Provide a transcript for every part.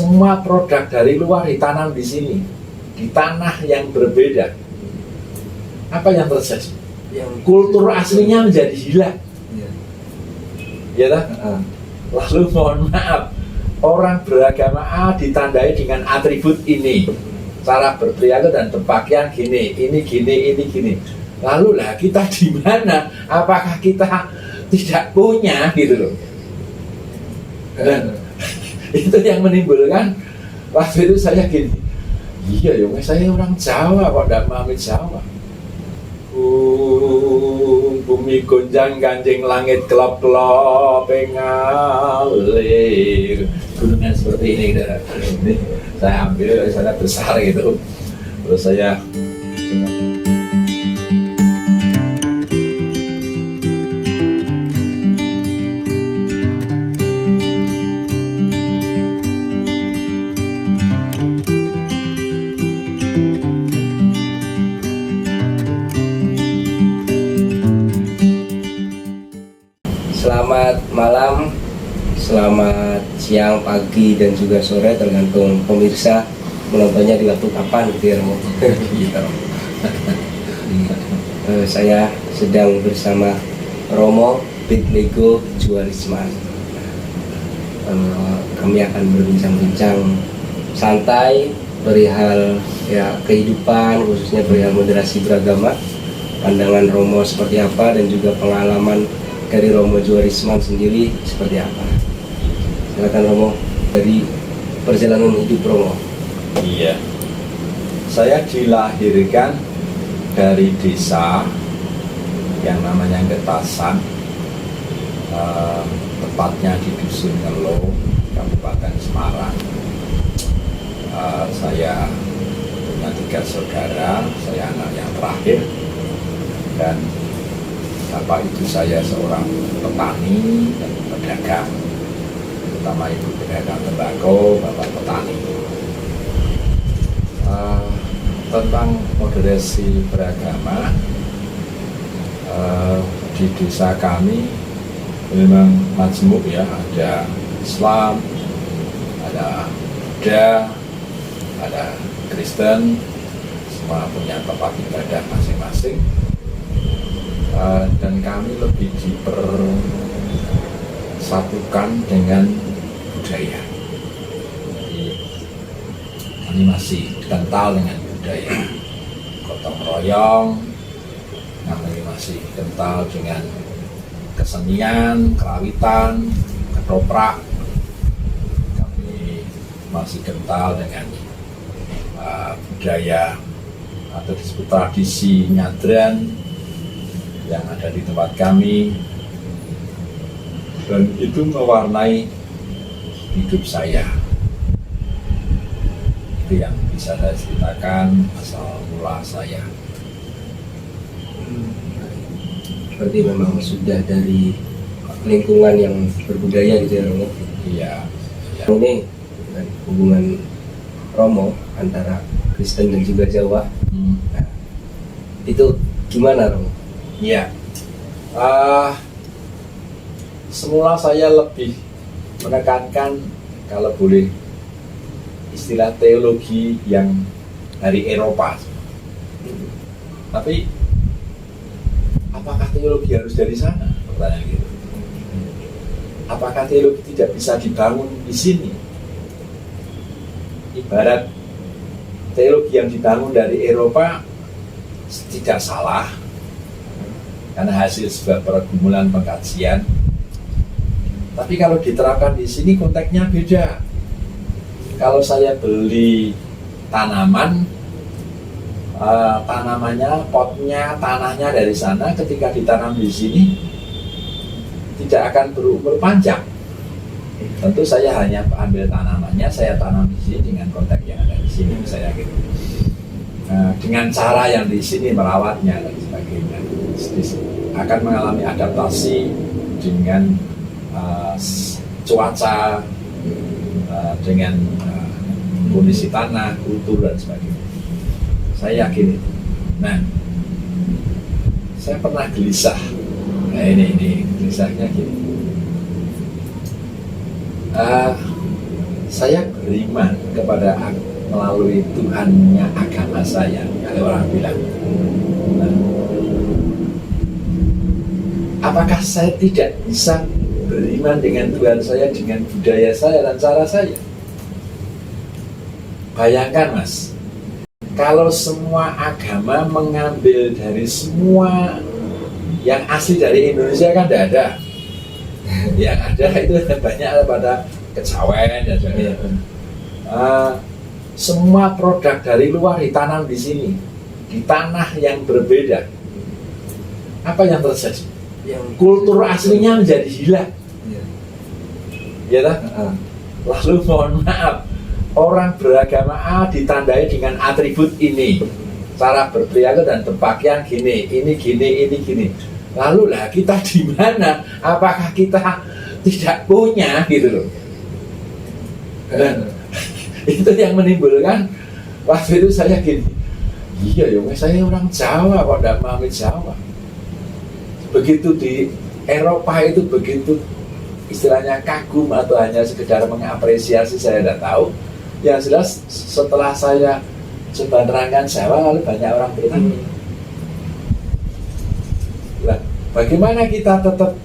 semua produk dari luar ditanam di sini, di tanah yang berbeda. Apa yang terjadi? Kultur aslinya menjadi hilang. Ya tak? Lalu mohon maaf, orang beragama A ditandai dengan atribut ini, cara berperilaku dan berpakaian gini, ini gini, ini gini. Lalu lah kita di mana? Apakah kita tidak punya gitu loh? Dan itu yang menimbulkan waktu itu saya gini, iya ya, saya orang Jawa kok tidak memahami Jawa. Bumi gonjang ganjing langit kelop-kelop ngalir, gunungan seperti ini, ini saya ambil dari sana besar gitu, terus saya Selamat malam, selamat siang, pagi, dan juga sore, tergantung pemirsa menontonnya di waktu kapan gitu ya, Romo. Saya sedang bersama Romo Big Lego Juarisman. Kami akan berbincang-bincang santai perihal ya kehidupan, khususnya perihal moderasi beragama, pandangan Romo seperti apa, dan juga pengalaman dari Romo Juarisman sendiri seperti apa. Silakan Romo, dari perjalanan hidup Romo. Iya, saya dilahirkan dari desa yang namanya Getasan, tepatnya di Dusun Ngelo, Kabupaten Semarang. Saya punya 3 saudara, saya anak yang terakhir, dan bapak ibu saya seorang petani dan pedagang, terutama ibu pedagang tembakau, bapak petani. Tentang moderasi beragama, di desa kami memang majmuk ya, ada Islam, ada Buddha, ada Kristen, semua punya tempat ibadah masing-masing. Dan kami lebih dipersatukan dengan budaya. Jadi kami masih kental dengan budaya gotong royong, kami masih kental dengan kesenian, kerawitan, ketoprak, kami masih kental dengan budaya atau disebut tradisi nyadran yang ada di tempat kami, dan itu mewarnai hidup saya. Itu yang bisa saya ceritakan asal mula saya. Berarti memang sudah dari lingkungan yang berbudaya gitu ya Romo. Iya. Ini hubungan Romo antara Kristen dan juga Jawa. Nah, itu gimana Romo? Iya, semula saya lebih menekankan, kalau boleh istilah, teologi yang dari Eropa. Tapi apakah teologi harus dari sana? Pertanyaan gitu. Apakah teologi tidak bisa dibangun di sini? Ibarat teologi yang dibangun dari Eropa tidak salah, karena hasil sebuah pergumulan pengkajian. Tapi kalau diterapkan di sini konteksnya beda. Kalau saya beli tanaman, tanamannya, potnya, tanahnya dari sana, ketika ditanam di sini tidak akan berumur panjang. Tentu saya hanya ambil tanamannya, saya tanam di sini dengan konteks yang ada di sini, saya gitu. Dengan cara yang di sini merawatnya dan sebagainya, akan mengalami adaptasi dengan cuaca, dengan kondisi tanah, kultur dan sebagainya. Saya yakin itu. Nah, saya pernah gelisah. Nah ini gelisahnya gini. saya beriman kepada melalui Tuhannya agama saya, kalau orang bilang. Nah, apakah saya tidak bisa beriman dengan Tuhan saya, dengan budaya saya dan cara saya? Bayangkan Mas, kalau semua agama mengambil dari semua yang asli dari Indonesia kan tidak ada. Yang ada itu banyak pada kejawen dan sebagainya. Semua produk dari luar ditanam di sini, di tanah yang berbeda. Apa yang terjadi? Kultur aslinya menjadi hilang. Ya tak? Lalu mohon maaf, orang beragama A ditandai dengan atribut ini, cara berperilaku dan berpakaian gini, ini gini, ini gini. Lalu lah kita di mana? Apakah kita tidak punya gitu loh? Dan itu yang menimbulkan waktu itu saya gini, iya ya, saya orang Jawa kok tidak paham Jawa. Begitu di Eropa itu begitu istilahnya kagum atau hanya sekedar mengapresiasi saya tidak tahu. Yang jelas setelah saya coba terangkan Jawa, lalu banyak orang bertanya. Nah, bagaimana kita tetap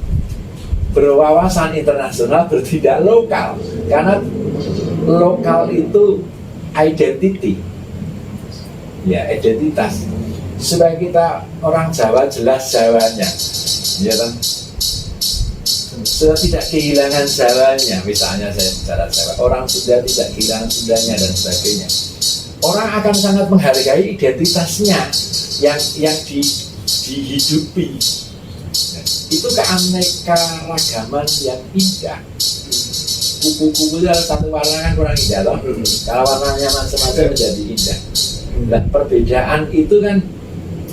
berwawasan internasional, bertindak lokal? Karena lokal itu identity, ya identitas. Supaya kita orang Jawa jelas Jawanya, ya kan? Supaya tidak kehilangan Jawanya. Misalnya saya bicara Jawa, orang Sunda tidak kehilangan Sundanya dan sebagainya. Orang akan sangat menghargai identitasnya yang dihidupi. Itu keanekaragaman yang indah. Kupu-kupu itu satu warna kan kurang indah loh. Kalau warnanya macam-macam menjadi indah. Dan perbedaan itu kan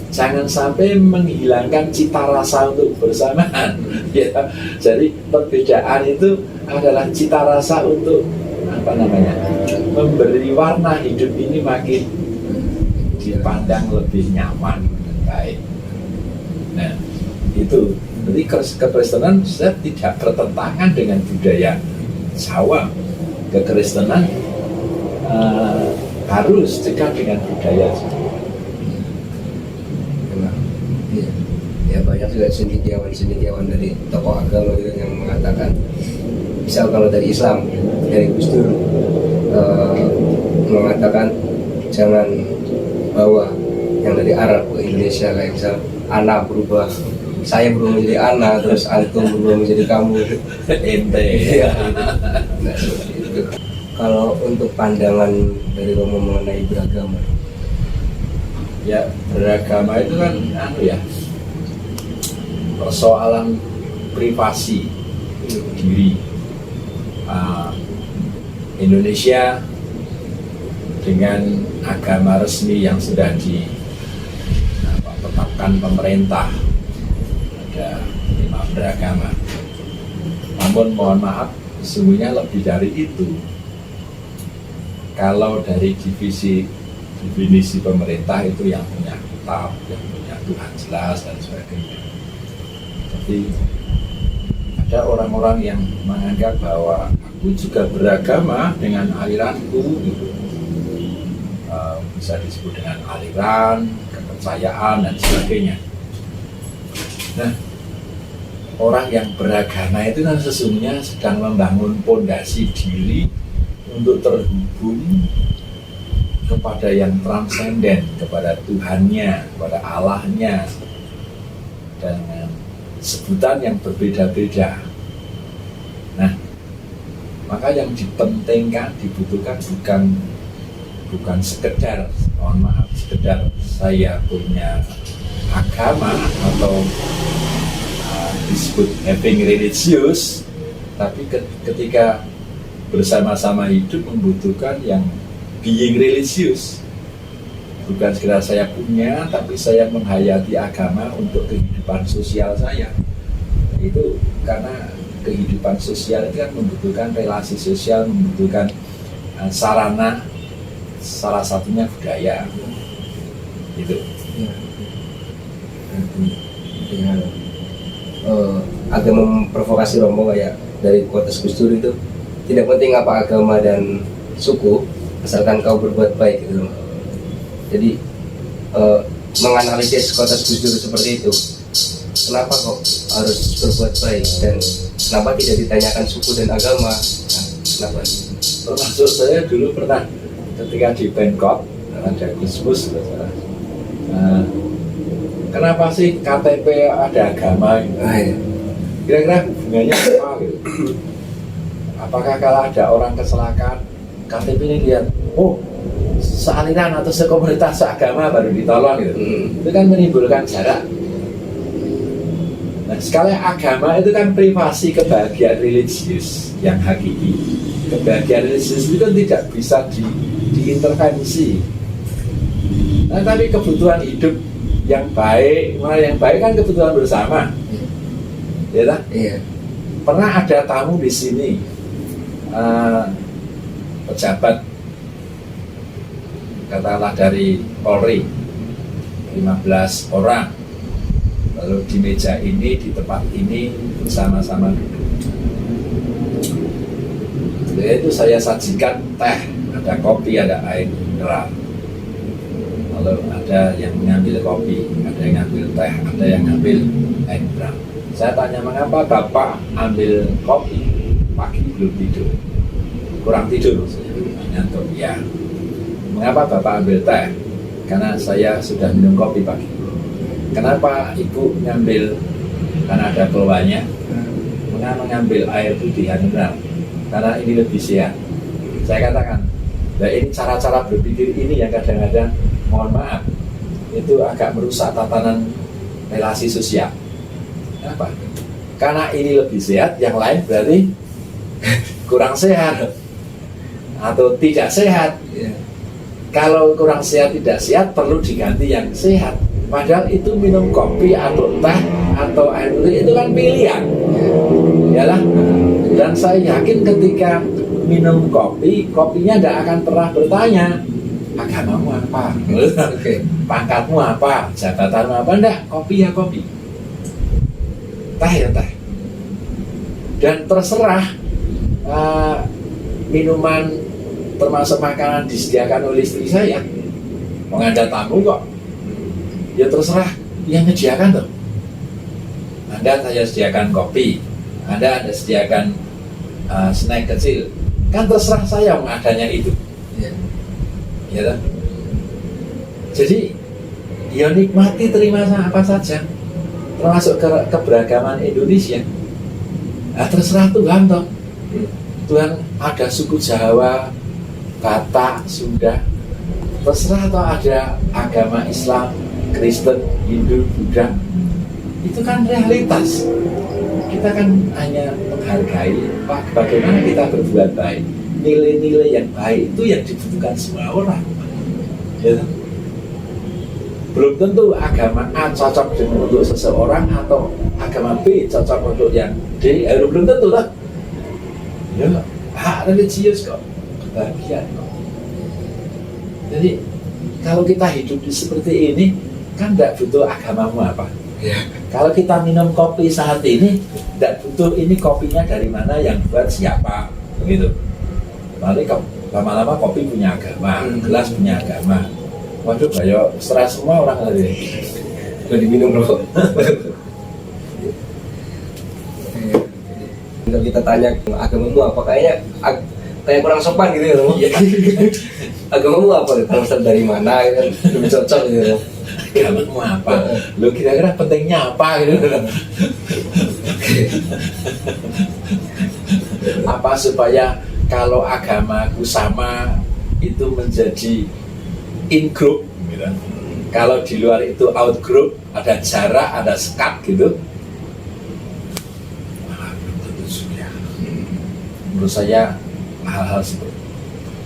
jangan sampai menghilangkan cita rasa untuk bersamaan. Ya, jadi perbedaan itu adalah cita rasa untuk memberi warna hidup ini makin dipandang lebih nyaman dan baik. Nah, itu. Jadi kekristenan saya tidak bertentangan dengan budaya Jawa. Kekristenan harus dekat dengan budaya Jawa. Ya banyak juga cendekiawan dari tokoh agama gitu yang mengatakan, misal kalau dari Islam, dari Gus Dur mengatakan jangan bawa yang dari Arab ke Indonesia, kayak misal anak berubah, saya berubah menjadi anak, terus antum berubah menjadi kamu, ente. Ya, nah, seperti itu. Kalau untuk pandangan dari Romo mengenai beragama, ya beragama itu kan ya persoalan privasi diri. Indonesia dengan agama resmi yang sudah ditetapkan pemerintah, ada 5 beragama. Namun mohon maaf, sesungguhnya lebih dari itu. Kalau dari definisi pemerintah itu yang punya kitab, yang punya Tuhan jelas dan sebagainya. Jadi ada orang-orang yang menganggap bahwa aku juga beragama dengan aliranku gitu. Bisa disebut dengan aliran, kepercayaan dan sebagainya. Nah, orang yang beragama itu kan sesungguhnya sedang membangun pondasi diri untuk terhubung kepada yang transenden, kepada Tuhannya, kepada Allahnya, dengan sebutan yang berbeda-beda. Nah, maka yang dipentingkan, dibutuhkan bukan sekedar, mohon maaf, sekedar saya punya agama atau disebut having religious, tapi ketika bersama-sama hidup membutuhkan yang being religious. Bukan sekedar saya punya, tapi saya menghayati agama untuk kehidupan sosial saya. Itu karena kehidupan sosial itu kan membutuhkan relasi sosial, membutuhkan sarana, salah satunya budaya. Itu. Agak memprovokasi Romo kayak dari quotes Gus Dur itu, tidak penting apa agama dan suku, asalkan kau berbuat baik gitu loh. Jadi menganalisis konteks Gus Dur seperti itu, kenapa kok harus berbuat baik dan kenapa tidak ditanyakan suku dan agama? Nah, kenapa? Termasuk saya dulu pernah ketika di Bangkok ada Gusmus, kenapa sih KTP ada agama? Iya. Kira-kira hubungannya apa gitu? Apakah kalau ada orang kecelakaan KTP ini lihat, oh sealiran atau sekomunitas seagama baru ditolong gitu. Itu kan menimbulkan jarak. Nah, sekali agama itu kan privasi, kebahagiaan religius yang hakiki. Kebahagiaan religius itu kan tidak bisa diintervensi. Nah, tapi kebutuhan hidup yang baik, kan kebutuhan bersama. Ya tak? Iya. Pernah ada tamu di sini, pejabat katakanlah dari Polri, 15 orang, lalu di meja ini, di tempat ini bersama-sama duduk. Setelah itu saya sajikan teh, ada kopi, ada air mineral. Lalu ada yang mengambil kopi, ada yang ngambil teh, ada yang ngambil air mineral. Saya tanya, mengapa Bapak ambil kopi? Pagi belum tidur, kurang tidur maksudnya, ngantuk. Ya. Mengapa Bapak ambil teh? Karena saya sudah minum kopi pagi. Kenapa Ibu ngambil? Karena ada keluarnya. Mengapa mengambil air putih mineral? Karena ini lebih sehat. Saya katakan, nah ini cara-cara berpikir ini yang kadang-kadang, mohon maaf, itu agak merusak tatanan relasi sosial. Kenapa? Karena ini lebih sehat, yang lain berarti kurang sehat atau tidak sehat. Kalau kurang sehat, tidak sehat, perlu diganti yang sehat. Padahal itu minum kopi atau teh atau air putih itu kan pilihan, yalah. Dan saya yakin ketika minum kopi, kopinya tidak akan pernah bertanya agamamu apa, pangkatmu apa, jabatanmu apa, enggak, kopi ya kopi, teh ya teh. Dan terserah minuman termasuk makanan disediakan oleh istri saya, mau ada tamu kok, ya terserah yang menyediakan tuh. Anda saya sediakan kopi, Anda ada sediakan snack kecil, kan terserah saya mau adanya itu. Ya kan? Jadi ya nikmati, terima apa saja, termasuk keberagaman Indonesia. Nah, terserah Tuhan toh. Tuhan ada suku Jawa, Batak, Sunda, terserah atau ada agama Islam, Kristen, Hindu, Buddha, itu kan realitas. Kita kan hanya menghargai bagaimana kita berbuat baik. Nilai-nilai yang baik itu yang dibutuhkan semua orang. Ya. Belum tentu agama A cocok untuk seseorang atau agama B cocok untuk yang D. Belum tentu lah. Ya, hak religius kok, kebahagiaan kok. Jadi kalau kita hidup seperti ini kan tidak butuh agamamu apa. Kalau kita minum kopi saat ini tidak butuh ini kopinya dari mana, yang buat siapa, begitu. Lalu lama-lama kopi punya agama, gelas punya agama. Waduh, bayo stres semua orang hari ini. Udah diminum rokok. Kalau kita tanya agamamu apa, kayaknya kayak kurang sopan gitu ya. Agamamu apa? Berasal dari mana? Kan lebih cocok gitu. Agamamu apa? Lo kira-kira pentingnya apa gitu? Apa supaya kalau agamaku sama itu menjadi in group gitu. Kalau di luar itu out group, ada jarak, ada sekat gitu. Menurut saya hal-hal seperti itu.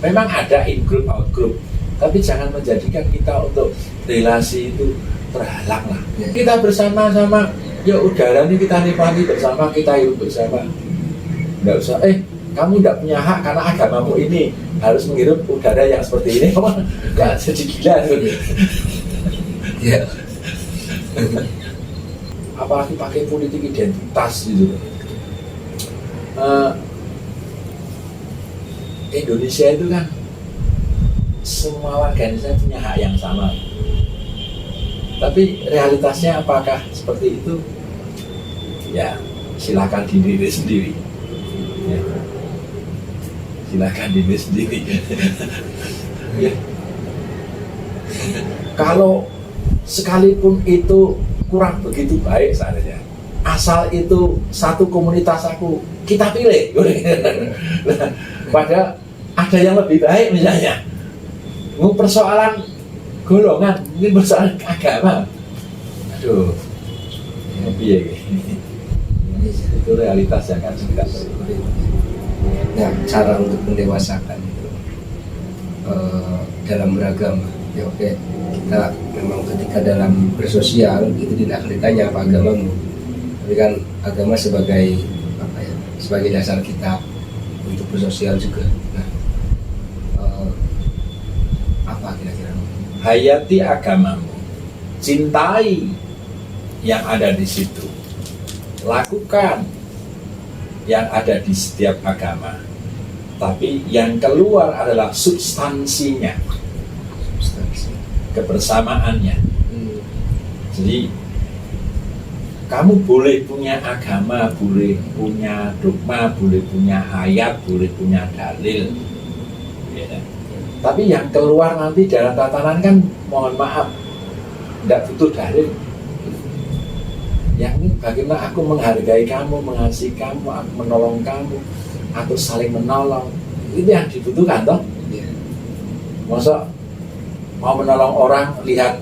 Memang ada in group, out group, tapi jangan menjadikan kita untuk relasi itu terhalang lah. Kita bersama-sama, ya udara ini kita nikmati bersama, kita hidup bersama. Nggak usah, kamu nggak punya hak karena agamamu ini harus menghirup udara yang seperti ini. Kamu nggak jadi gila gitu. Ya. Apalagi pakai politik identitas gitu. Indonesia itu kan semua warga Indonesia punya hak yang sama. Tapi realitasnya apakah seperti itu? Ya, silakan diri sendiri. Ya. Silakan diri sendiri. Ya. Kalau sekalipun itu kurang begitu baik seandainya, asal itu satu komunitas kita pilih. Padahal ada yang lebih baik misalnya. Persoalan golongan, mungkin persoalan agama. Aduh, ya, itu realitas yang kan sudah. Nah, cara untuk mendewasakan itu dalam beragama. Ya oke, kita memang ketika dalam bersosial itu tidak akan ditanya apa agamamu, tapi kan agama sebagai apa ya, sebagai dasar kita untuk bersosial juga. Nah, apa kira-kira? Hayati agamamu, cintai yang ada di situ, lakukan yang ada di setiap agama, tapi yang keluar adalah substansinya, kebersamaannya. Jadi kamu boleh punya agama, boleh punya dogma, boleh punya ayat, boleh punya dalil, ya. Tapi yang keluar nanti dalam tatanan kan, mohon maaf, tidak butuh dalil. Yang ini bagaimana aku menghargai kamu, mengasihi kamu, aku menolong kamu, atau saling menolong, itu yang dibutuhkan toh. Masa mau menolong orang lihat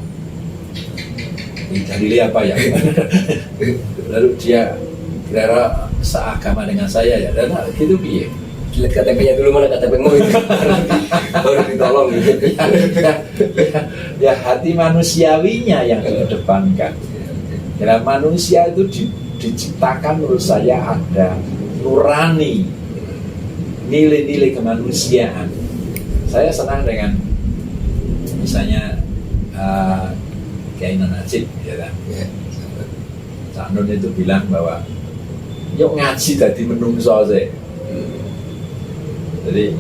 dalilnya apa ya, lalu dia kira seagama dengan saya ya, dan gitu piye. Lihat KTP-nya dulu, mana KTP-mu itu baru ditolong gitu. Ya hati manusiawinya yang dikedepankan. Dalam manusia itu diciptakan menurut saya ada nurani, nilai-nilai kemanusiaan. Saya senang dengan misalnya Kiai Non Najib, ya kan? Cak Nun itu bilang bahwa yuk ngaji dadi menungso sih. Jadi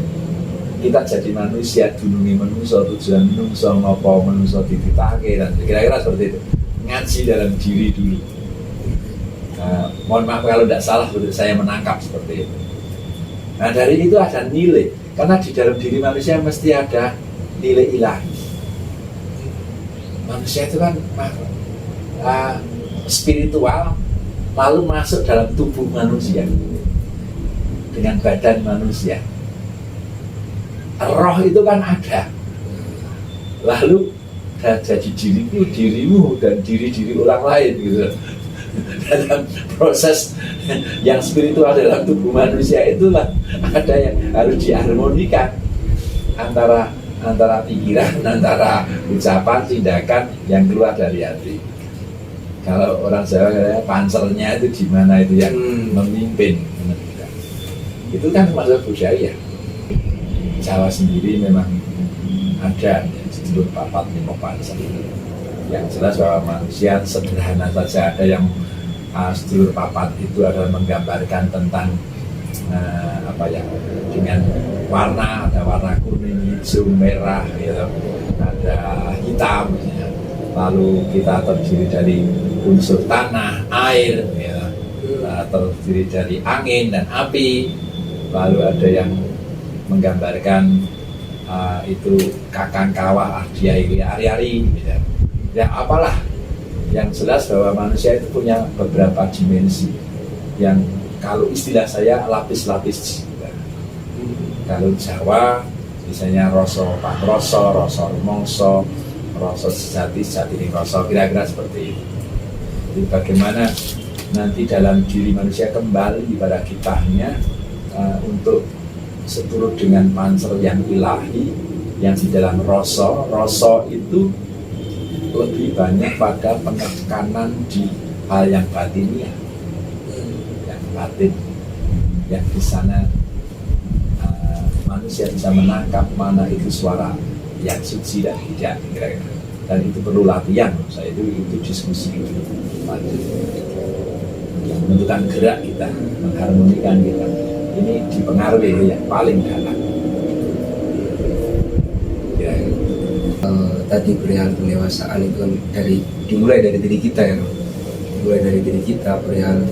kita jadi manusia, dunungi menungso, tujuan menungso, ngopo menungso dititake, dan kira-kira seperti itu. Ngaji dalam diri dulu. Mohon maaf kalau tidak salah, saya menangkap seperti itu. Nah dari itu ada nilai, karena di dalam diri manusia mesti ada nilai ilahi. Manusia itu kan spiritual, lalu masuk dalam tubuh manusia dengan badan manusia. Roh itu kan ada, lalu jadi diriku, dirimu, dan diri-diri orang lain gitu. Dalam proses yang spiritual dalam tubuh manusia itulah ada yang harus diharmonikan antara pikiran, antara ucapan, tindakan yang keluar dari hati. Kalau orang Jawa katanya panselnya itu di mana itu yang memimpin. Itu kan masuk budaya. Jawa sendiri memang ada sedulur papat lima pansel. Yang jelas bahwa manusia sederhana saja. Ada yang sedulur papat itu adalah menggambarkan tentang apa ya, dengan warna, ada warna kuning, hijau, merah, gitu. Ada hitam, ya. Lalu kita terdiri dari unsur tanah, air, gitu. Terdiri dari angin dan api. Lalu ada yang menggambarkan itu kakang kawah, ardiairi, ari-ari, gitu. Ya apalah, yang jelas bahwa manusia itu punya beberapa dimensi yang kalau istilah saya lapis-lapis. Kalau Jawa misalnya rasa patroso, rasa rumangsa, rasa sejati ning rasa, kira-kira seperti itu. Jadi bagaimana nanti dalam diri manusia kembali pada kitahnya untuk seturut dengan pansel yang ilahi yang di dalam rasa itu lebih banyak pada penekanan di hal yang batinnya, yang batin, yang di sana manusia bisa menangkap mana itu suara yang suci dan tidak, kira-kira. Dan itu perlu latihan, saya itu diskusi lanjut, menentukan gerak kita, mengharmonikan kita. Ini dipengaruhi yang paling dalam Tadi perihal pendewasaan itu kan dimulai dari diri kita ya, dimulai dari diri kita perihal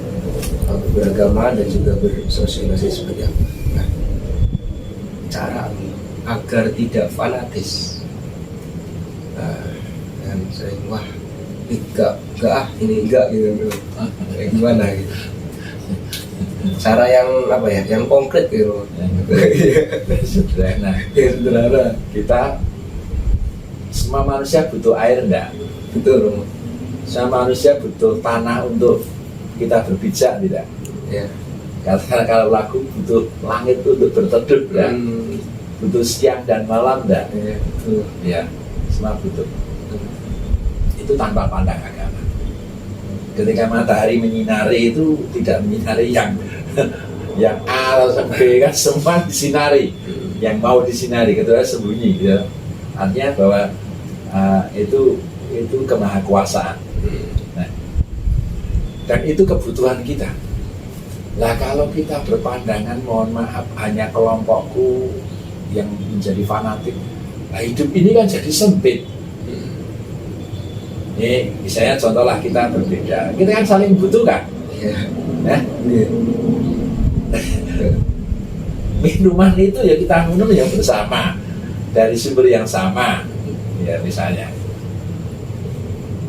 beragama dan juga bersosialisasi seperti apa. Nah, cara agar tidak fanatis, dan sering wah ini enggak gitu, gimana gitu. Cara yang apa ya, yang konkret gitu. Sederhana. Kita semua manusia butuh air enggak? Betul. Semua manusia butuh tanah untuk kita berpijak tidak? Ya. Karena kalau lagu butuh langit untuk berteduh ya. Butuh siang dan malam enggak? Ya, betul. Ya, semua butuh. Itu tanpa pandang agama. Ketika matahari menyinari itu tidak menyinari yang A atau B, kan semua disinari. Yang mau disinari, kecuali sembunyi gitu. Artinya bahwa itu kemahakuasaan. Nah, dan itu kebutuhan kita. Lah kalau kita berpandangan mohon maaf hanya kelompokku yang menjadi fanatik, nah hidup ini kan jadi sempit. Ini misalnya contohlah kita berbeda, kita kan saling butuhkan. Nah, minuman itu ya kita minum yang bersama dari sumber yang sama, ya misalnya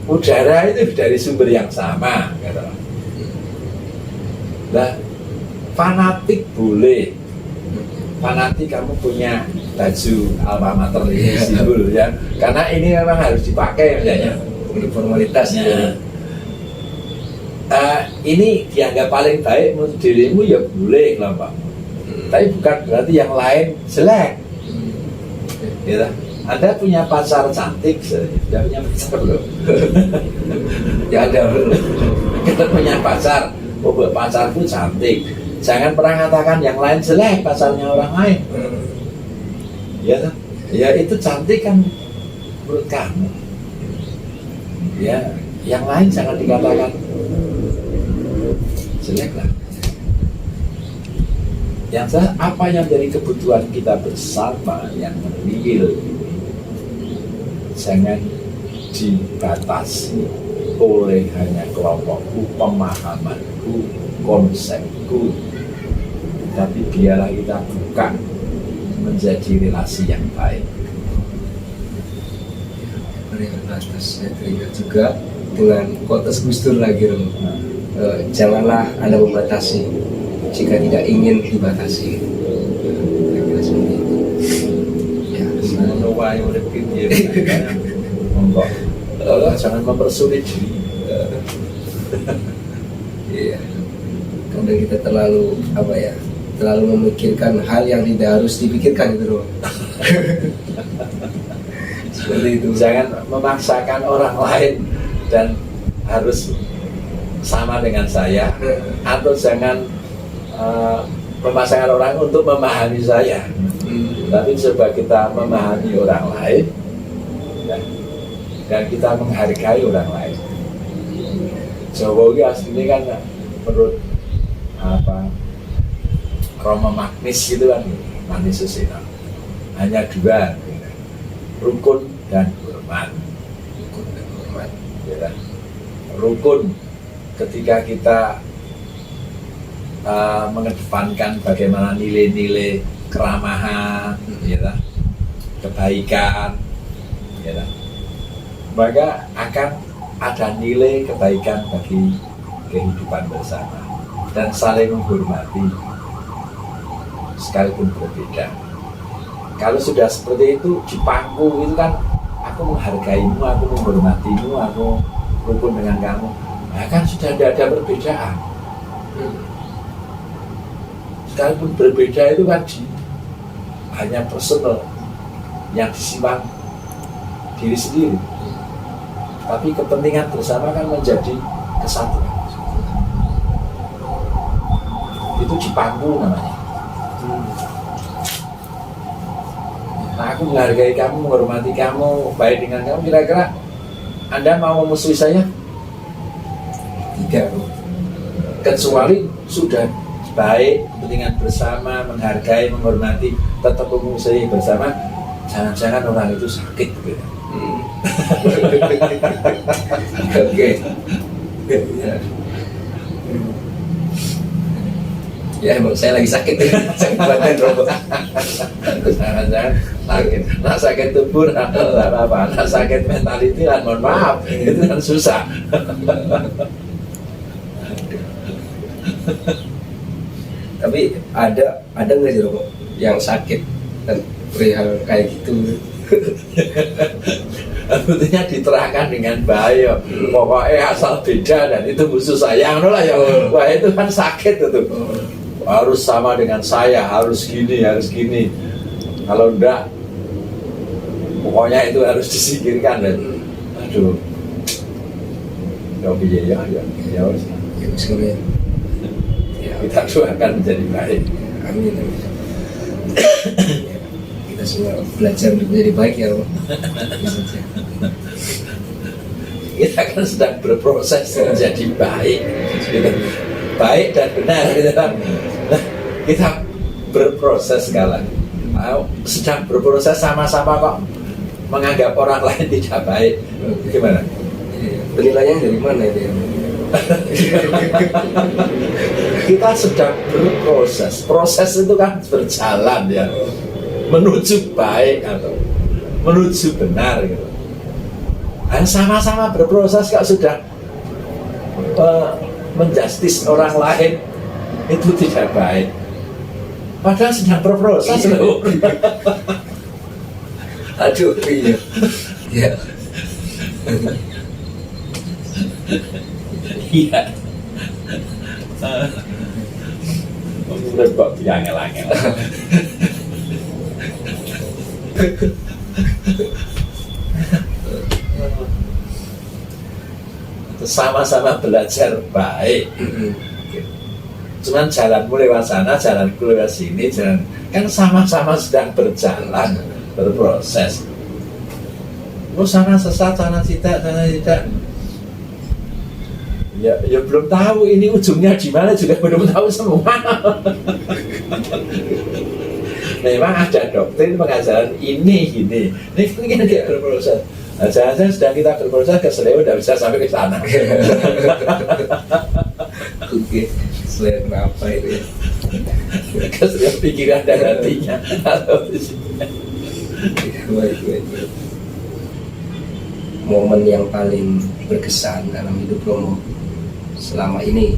udara itu dari sumber yang sama, gitu. Nah, fanatik boleh, fanatik kamu punya baju alma mater ini simbol ya, karena ini memang harus dipakai misalnya untuk formalitasnya. Ini dianggap paling baik menurut dirimu ya boleh kelompok. Tapi bukan berarti yang lain jelek. Ya, Anda punya pacar cantik, sudah punya pacar belum? Ya ada. Kita punya pacar, pacarku cantik. Jangan pernah katakan yang lain jelek, pacarnya orang lain. Ya itu cantik kan menurut kamu. Ya, yang lain jangan dikatakan jelek lah. Yang jelas apa yang dari kebutuhan kita bersama yang real jangan dibatasi oleh hanya kelompokku, pemahamanku, konsepku, tapi biarlah kita buka menjadi relasi yang baik. Perihal batas, saya teringat juga dengan kotes Gus Dur lagi, janganlah Anda membatasi jika tidak ingin dibatasi. Kira-kira seperti itu. Ya, semua yang berpikir monggo. Jangan mempersulit diri. Iya. Kadang kita terlalu terlalu memikirkan hal yang tidak harus dipikirkan gitu loh. Seperti itu. Jangan memaksakan orang lain dan harus sama dengan saya, atau jangan memaksakan orang untuk memahami saya. Tapi coba kita memahami orang lain dan kita menghargai orang lain. Jawa ini aslinya kan menurut Romo Magnis gitu kan, Magnis Susino, hanya dua, rukun dan hormat. Rukun dan hormat. Ya, rukun ketika kita mengedepankan bagaimana nilai-nilai keramahan, ya, kebaikan, ya, maka akan ada nilai kebaikan bagi kehidupan bersama dan saling menghormati sekalipun berbeda. Kalau sudah seperti itu di pangku itu kan aku menghargaimu, aku menghormatimu, aku rukun dengan kamu, nah kan sudah tidak ada perbedaan. Sekalipun berbeda itu kan hanya personal yang disimpan diri sendiri, tapi kepentingan bersama kan menjadi kesatuan. Itu cipangku namanya. Nah, aku menghargai kamu, menghormati kamu, baik dengan kamu. Kira-kira Anda mau memusuhi saya? Tidak, kecuali sudah baik, kepentingan bersama, menghargai, menghormati, tetap memusuhi bersama. jangan-jangan orang itu sakit gitu. Oke. Ya. Ya emang saya lagi sakit ya, sakit badan Romo. Jangan-jangan sakit, nah sakit tubuh nah apa, nah sakit mentality lah, mohon maaf, itu kan susah. Tapi ada nggak sih Romo yang sakit dan perihal kayak gitu? Artinya diterangkan dengan baik, pokoknya asal beda dan itu musuh saya, lah ya. Wah itu kan sakit itu. Harus sama dengan saya, harus gini. Kalau enggak, pokoknya itu harus disingkirkan dan aduh, ya. Ya, Kita doakan menjadi baik. amin. Kita semua belajar untuk menjadi baik ya Romo. Kita kan sedang berproses menjadi baik, gitu. Baik dan benar, gitu kan. Nah, kita berproses sekarang. Sedang berproses sama-sama kok menganggap orang lain tidak baik. Gimana? Penilaian dari mana itu ya? Kita sedang berproses. Proses itu kan berjalan ya, menuju baik atau menuju benar gitu. Dan sama-sama berproses kok sudah menjustis orang lain itu tidak baik. Padahal sedang berproses loh. Aduh, iya. Ya. Iya. Udah kok angel-angel. Sama-sama belajar baik. Cuman jalanmu lewat sana, jalanku lewat sini, kan sama-sama sedang berjalan, berproses. Oh sana sesat, sana tidak. Ya belum tahu ini ujungnya di mana juga belum tahu semua. Memang ada doktrin pengajaran ini kan dia berproses. Nah, jangan-jangan sedang kita berproses ke Seleo udah bisa sampai ke sana. Oke, selain apa ini? Ke Seleo pikiran dan hatinya. Baik. Momen yang paling berkesan dalam hidup Romo selama ini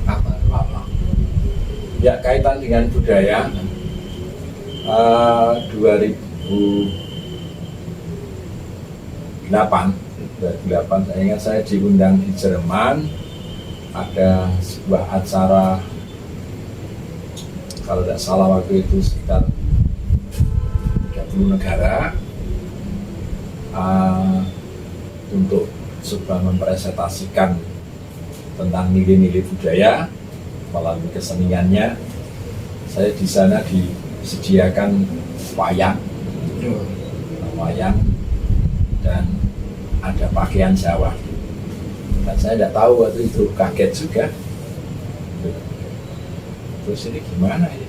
apa? Ya kaitan dengan budaya. 2008 saya ingat saya diundang di Jerman, ada sebuah acara, kalau tidak salah waktu itu sekitar 30 negara, untuk coba mempresentasikan tentang nilai-nilai budaya melalui keseniannya. Saya di sana disediakan wayang dan ada pakaian Jawa. Dan saya tidak tahu waktu itu, kaget juga. Terus ini gimana ini?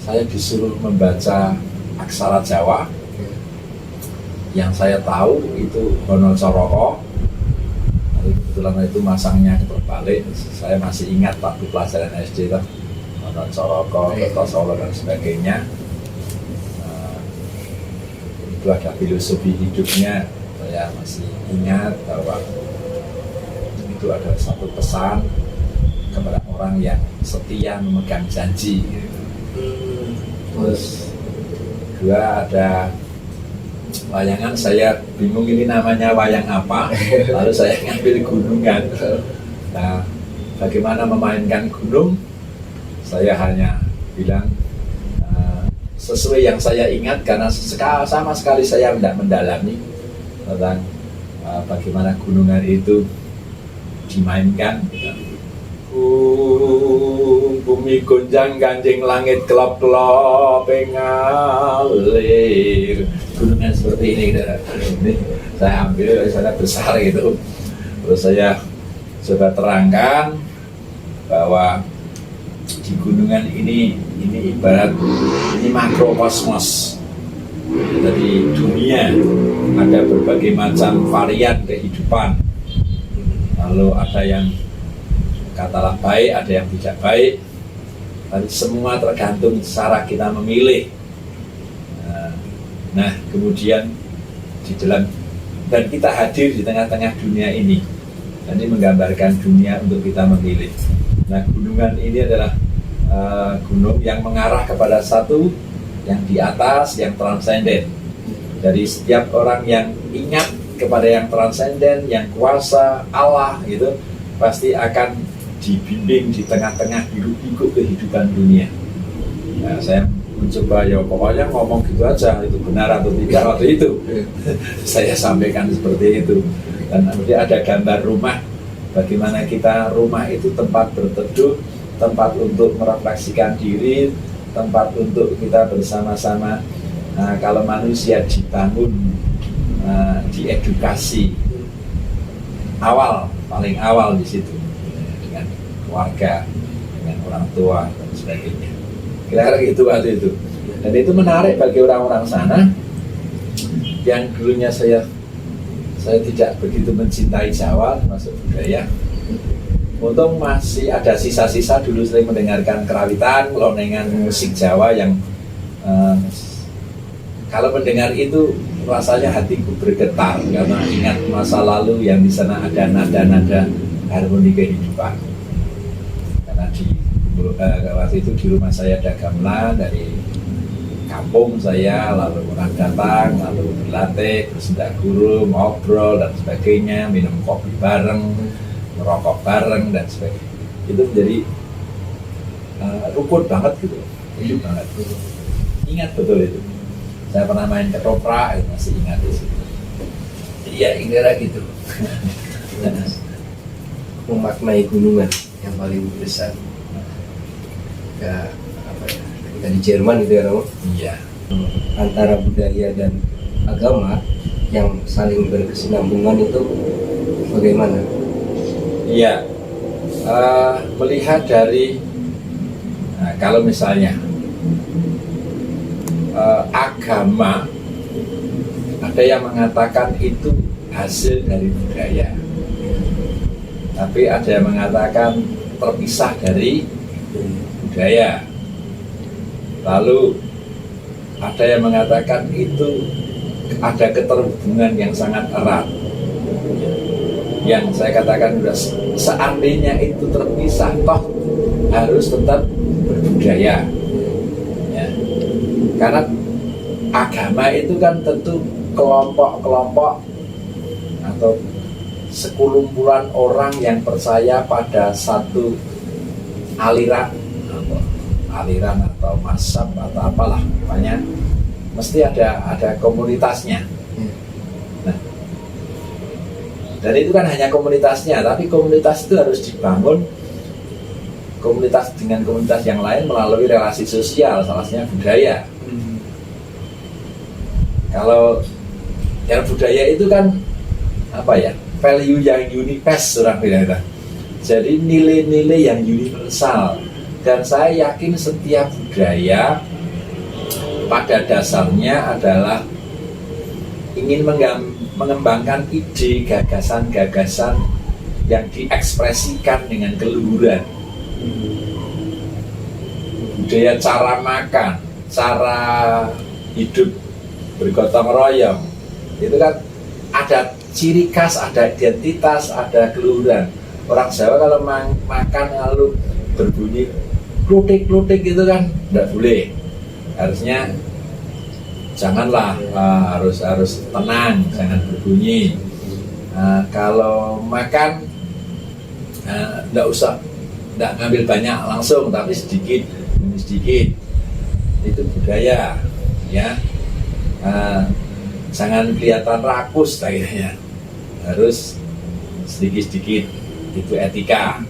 Saya disuruh membaca aksara Jawa. Yang saya tahu itu Hono Coroko. Kebetulan itu masangnya terbalik. Saya masih ingat waktu pelajaran SD lah, Hono Coroko, Kertosolo dan sebagainya. Itu ada filosofi hidupnya. Saya masih ingat bahwa itu ada satu pesan kepada orang yang setia memegang janji. Terus kedua ada wayangan, saya bingung ini namanya wayang apa, lalu saya ngambil gunungan. Nah, bagaimana memainkan gunung, saya hanya bilang sesuai yang saya ingat, karena sama sekali saya tidak mendalami tentang bagaimana gunungan itu dimainkan. Bumi gonjang ganjing, langit kelop-kelop ngalir. Gunungan seperti ini, ini saya ambil dari sana besar gitu. Terus saya coba terangkan bahwa di gunungan ini ini ibarat ini makrokosmos. Jadi dunia ada berbagai macam varian kehidupan. Lalu ada yang katalah baik, ada yang tidak baik. Tapi semua tergantung cara kita memilih. Nah, kemudian di dalam dan kita hadir di tengah-tengah dunia ini. Dan ini menggambarkan dunia untuk kita memilih. Nah, gunungan ini adalah gunung yang mengarah kepada satu yang di atas, yang transenden. Dari setiap orang yang ingat kepada yang transenden, yang kuasa Allah itu pasti akan dibimbing di tengah-tengah hiruk-pikuk kehidupan dunia. Nah, saya mencoba ya pokoknya ngomong gitu aja, itu benar atau tidak waktu itu. Saya sampaikan seperti itu. Dan kemudian ada gambar rumah, bagaimana kita rumah itu tempat berteduh, tempat untuk merefleksikan diri, tempat untuk kita bersama-sama. Nah, kalau manusia dibangun, diedukasi awal, paling awal di situ dengan keluarga, dengan orang tua dan sebagainya. Kira-kira gitu waktu itu. Dan itu menarik bagi orang-orang sana yang dulunya saya tidak begitu mencintai Jawa termasuk budaya. Untung masih ada sisa-sisa dulu sering mendengarkan kerawitan, lonengan musik Jawa yang kalau mendengar itu rasanya hatiku bergetar karena ingat masa lalu yang di sana ada nada-nada harmoni kehidupan. Karena di waktu itu di rumah saya ada gamelan dari kampung saya, lalu orang datang, lalu berlatih, bersendak guru, ngobrol dan sebagainya, minum kopi bareng, merokok bareng dan sebagainya. Itu menjadi rukun banget gitu, hidup banget. Ingat betul itu. Saya pernah main ketoprak, masih ingat itu. Iya, kira gitu. Memaknai gunungan yang paling besar. Ya, apa ya? Ketika di Jerman itu ya, Romo? Iya. Antara budaya dan agama yang saling berkesinambungan itu bagaimana? Iya. Melihat dari kalau misalnya agama, ada yang mengatakan itu hasil dari budaya, tapi ada yang mengatakan terpisah dari budaya. Lalu ada yang mengatakan itu ada keterhubungan yang sangat erat. Yang saya katakan sudah seandainya itu terpisah, toh harus tetap berbudaya. Ya. Karena agama itu kan tentu kelompok-kelompok atau sekelumpulan orang yang percaya pada satu aliran atau mazhab atau apalah, makanya mesti ada komunitasnya. Nah, dan itu kan hanya komunitasnya, tapi komunitas itu harus dibangun komunitas dengan komunitas yang lain melalui relasi sosial, salah satunya budaya. Kalau yang budaya itu kan apa ya, value yang universal orang bilang. Jadi nilai-nilai yang universal. Dan saya yakin setiap budaya pada dasarnya adalah ingin mengembangkan ide, gagasan-gagasan yang diekspresikan dengan keluhuran. Budaya cara makan, cara hidup bergotong royong, itu kan ada ciri khas, ada identitas, ada keluhuran. Orang Jawa kalau makan lalu berbunyi klutik-klutik gitu kan tidak boleh, harusnya janganlah, harus tenang, jangan berbunyi. Kalau makan tidak ngambil banyak langsung, tapi sedikit demi sedikit, itu budaya ya. Jangan kelihatan rakus kayaknya, harus sedikit-sedikit, itu etika.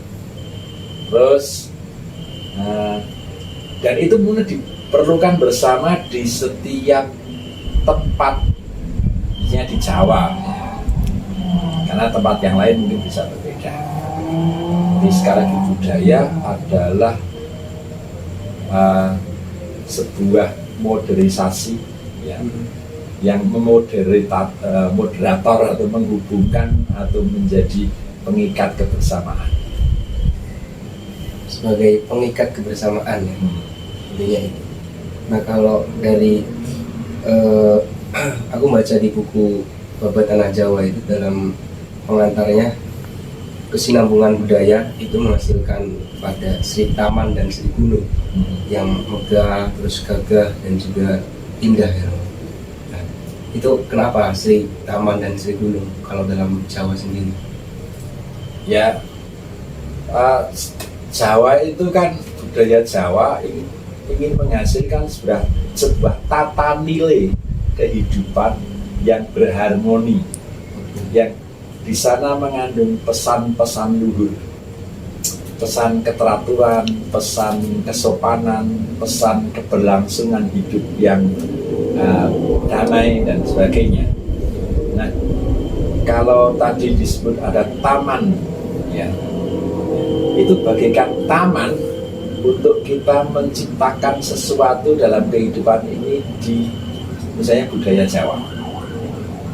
Terus dan itu mungkin diperlukan bersama di setiap tempatnya di Jawa, karena tempat yang lain mungkin bisa berbeda. Jadi sekali lagi budaya adalah sebuah modernisasi ya, yang moderator atau menghubungkan atau menjadi pengikat kebersamaan. Sebagai pengikat kebersamaan ya, intinya itu. Nah kalau dari aku baca di buku Babat Tanah Jawa itu dalam pengantarnya, kesinambungan budaya itu menghasilkan pada Sri Taman dan Sri Gunung yang megah, terus gagah dan juga indah ya. Nah, itu kenapa Sri Taman dan Sri Gunung kalau dalam Jawa sendiri? Ya, Jawa itu kan, budaya Jawa ingin menghasilkan sebuah tata nilai kehidupan yang berharmoni, yang di sana mengandung pesan-pesan luhur, pesan keteraturan, pesan kesopanan, pesan keberlangsungan hidup yang damai dan sebagainya. Nah, kalau tadi disebut ada taman, ya, itu bagaikan taman untuk kita menciptakan sesuatu dalam kehidupan ini di misalnya budaya Jawa.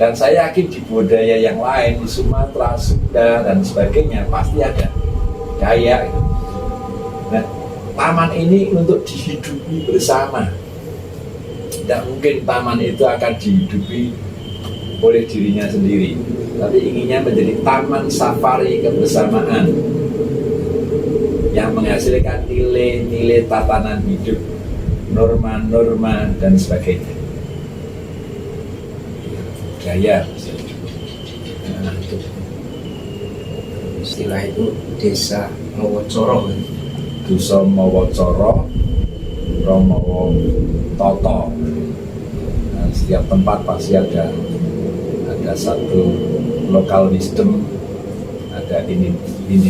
Dan saya yakin di budaya yang lain, di Sumatera, Sunda, dan sebagainya, pasti ada Dayak. Nah, taman ini untuk dihidupi bersama. Tidak mungkin taman itu akan dihidupi oleh dirinya sendiri, tapi inginnya menjadi taman safari kebersamaan yang menghasilkan nilai-nilai tatanan hidup, norma-norma, dan sebagainya. Budaya. Nah, itu istilah itu desa Mawocoro, Dusa Mawocoro, Romowo Toto. Nah, setiap tempat pasti ada satu lokal wisdom, ada ini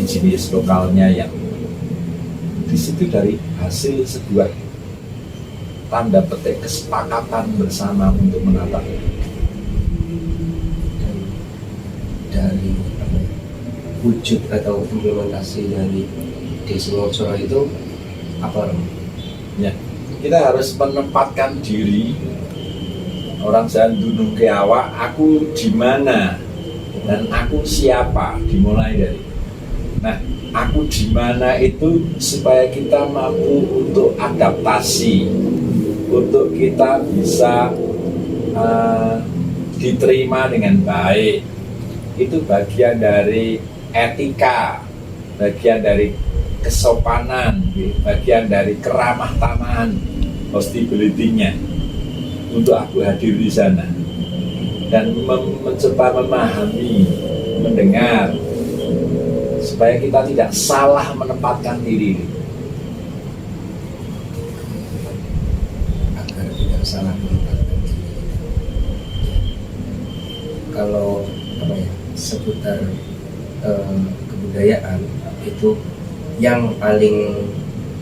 jenis lokalnya yang di situ dari hasil sebuah tanda petik kesepakatan bersama untuk menata. Dari wujud atau implementasi dari Desa Mawocoro itu apa? Ya, kita harus menempatkan diri. Orang Jawa dunung ke awak, aku di mana dan aku siapa, dimulai dari. Nah, aku di mana itu supaya kita mampu untuk adaptasi, untuk kita bisa diterima dengan baik. Itu bagian dari etika, bagian dari kesopanan, bagian dari keramah tamahan, hospitality-nya untuk aku hadir di sana dan mencoba memahami, mendengar supaya kita tidak salah menempatkan diri, agar tidak salah menempatkan diri. Kalau apa ya, seputar kebudayaan itu yang paling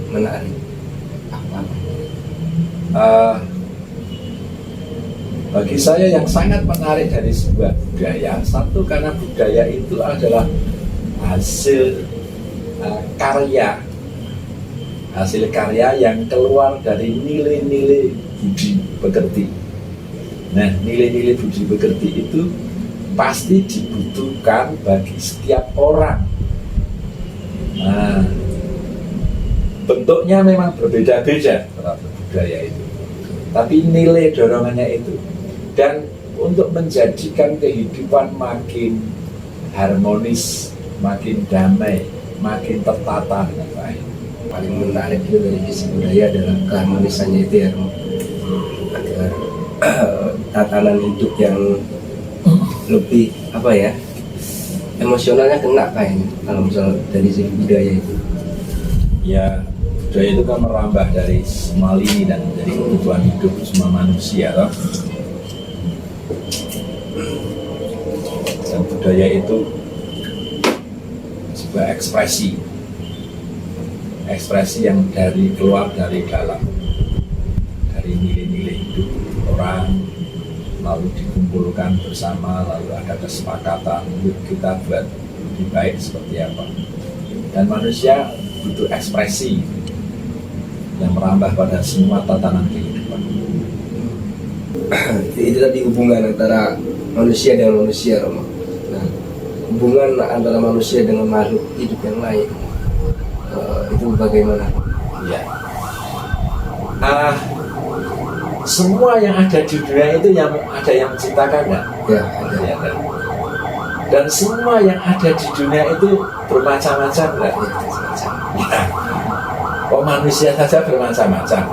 menarik apa? Bagi saya yang sangat menarik dari sebuah budaya, satu karena budaya itu adalah hasil karya yang keluar dari nilai-nilai budi pekerti. Nah, nilai-nilai budi pekerti itu pasti dibutuhkan bagi setiap orang. Nah, bentuknya memang berbeda-beda terhadap budaya itu, tapi nilai dorongannya itu. Dan untuk menjadikan kehidupan makin harmonis, makin damai, makin tertata dengan baik. Paling menarik itu dari sisi budaya adalah keharmonisannya itu ya, agar tatanan hidup yang lebih apa ya, emosionalnya kena kayaknya kalau misal dari segi budaya itu. Ya, budaya itu kan merambah dari semua lini dan dari kebutuhan hidup semua manusia toh. Dan budaya itu sebuah ekspresi yang keluar dari dalam, dari nilai-nilai hidup orang, lalu dikumpulkan bersama, lalu ada kesepakatan kita buat lebih baik seperti apa. Dan manusia butuh ekspresi, yang merambah pada semua tatanan kehidupan. Itu tadi hubungan antara manusia dengan manusia, Romo. Nah, hubungan antara manusia dengan makhluk hidup yang lain, itu bagaimana? Ya. Semua yang ada di dunia itu yang ada yang menciptakan kan? Ya, Ya, kan? Dan semua yang ada di dunia itu bermacam-macam kan? Ya. Oh, manusia saja bermacam-macam.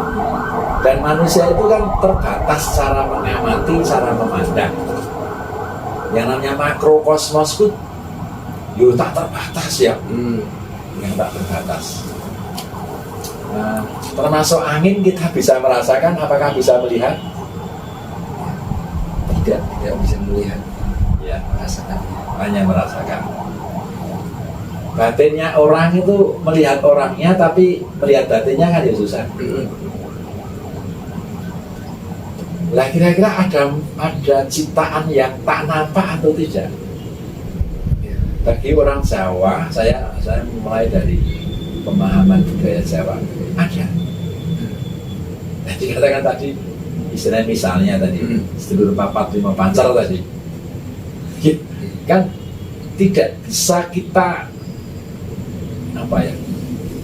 Dan manusia itu kan terbatas cara mengamati, cara memandang. Yang namanya makrokosmos itu tak terbatas ya. Yang tak terbatas. Termasuk angin kita bisa merasakan, apakah bisa melihat? Tidak bisa melihat, Ya, merasakan. hanya merasakan. Batinnya orang itu melihat orangnya, tapi melihat batinnya kan ya susah. Lah kira-kira ada ciptaan yang tak nampak atau tidak? Bagi orang Jawa, saya mulai dari pemahaman budaya Jawa, ada. Nah, dikatakan tadi, misalnya tadi, sedulur papat lima pancar tadi, kan tidak bisa kita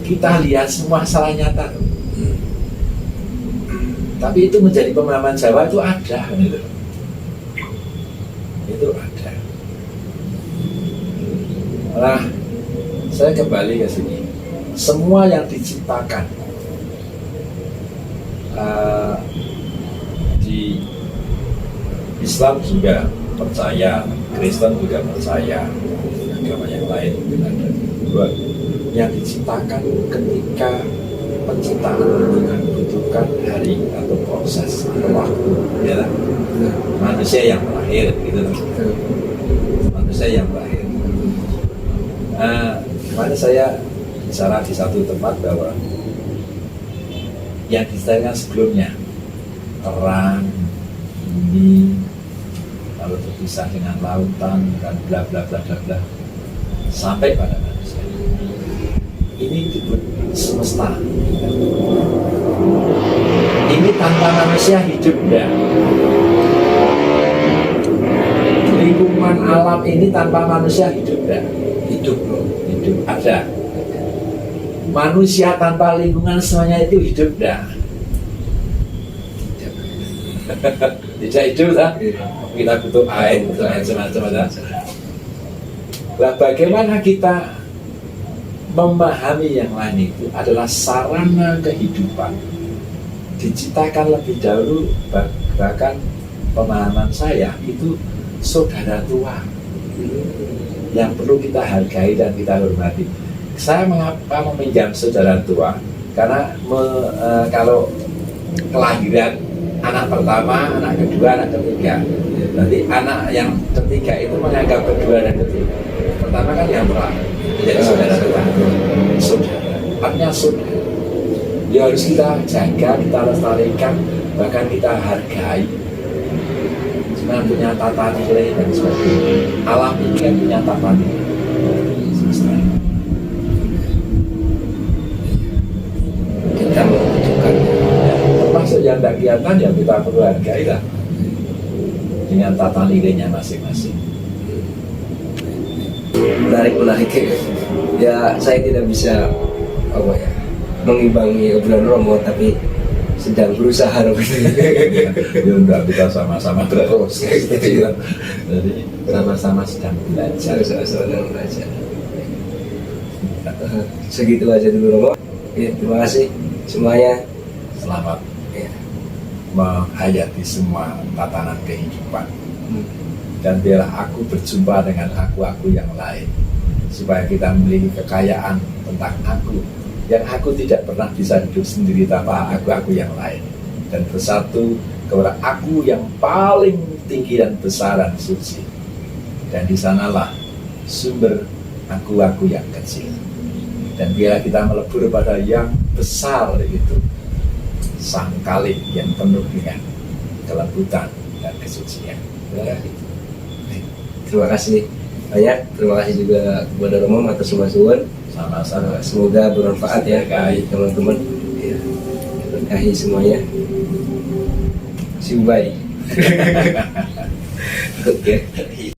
kita lihat semua salah nyata. Tapi itu menjadi pemahaman Jawa itu ada, gitu. Itu ada. Nah, saya kembali ke sini. Semua yang diciptakan di Islam juga percaya, Kristen juga percaya, agama yang lain mungkin ada. Dua, yang diciptakan ketika penciptaan itu kan butuhkan hari atau proses atau waktu, ya kan? Manusia yang terakhir, gitu. Manusia yang terakhir. Kemarin saya bicara di satu tempat bahwa yang diciptakan sebelumnya terang, bumi, lalu terpisah dengan lautan dan bla bla bla bla bla sampai pada manusia. Ini disebut semesta. Ini tanpa manusia hidup enggak? Lingkungan alam ini tanpa manusia hidup enggak? Hidup ada. Manusia tanpa lingkungan semuanya itu hidup enggak? Tidak hidup kan? Kita butuh air, butuh macam-macam. Nah, bagaimana kita memahami yang lain itu adalah sarana kehidupan diciptakan lebih dahulu, bahkan pemahaman saya itu saudara tua yang perlu kita hargai dan kita hormati. Saya mengapa meminjam saudara tua? Karena kalau kelahiran anak pertama, anak kedua, anak ketiga, nanti anak yang ketiga itu menganggap kedua dan ketiga pertama kan yang pertama jadi saudara tua. Saudara, artinya saudara. Ya harus kita jaga, kita lestarikan, bahkan kita hargai. Sebenarnya punya tata nilai dan sebagainya. Alam ini kan punya tata nilai. Semesta. Kita membutuhkan, termasuk yang tidak kelihatan ya kita perlu hargai lah dengan tata nilainya masing-masing. menarik ya. Saya tidak bisa mengimbangi obrolan Romo, tapi sedang berusaha Romo. Ya enggak, kita sama-sama berproses. Jadi sama-sama sedang belajar. Segitu aja dulu Romo. Ya, terima kasih semuanya. Selamat Ya. menghayati semua tatanan kehidupan. Dan biarlah aku berjumpa dengan aku-aku yang lain, supaya kita memiliki kekayaan tentang aku, yang aku tidak pernah bisa hidup sendiri tanpa aku-aku yang lain, dan bersatu kepada aku yang paling tinggi dan besar dan suci. Dan di sanalah sumber aku-aku yang kecil. Dan biarlah kita melebur pada yang besar itu, Sang Kalik yang penuh dengan kelembutan dan kesucian. Terima kasih banyak. Terima kasih juga kepada Romo atas semua suwun. Sama-sama. Semoga bermanfaat ya bagi teman-teman. Ya. memberkahi semuanya. See you, bye. Oke.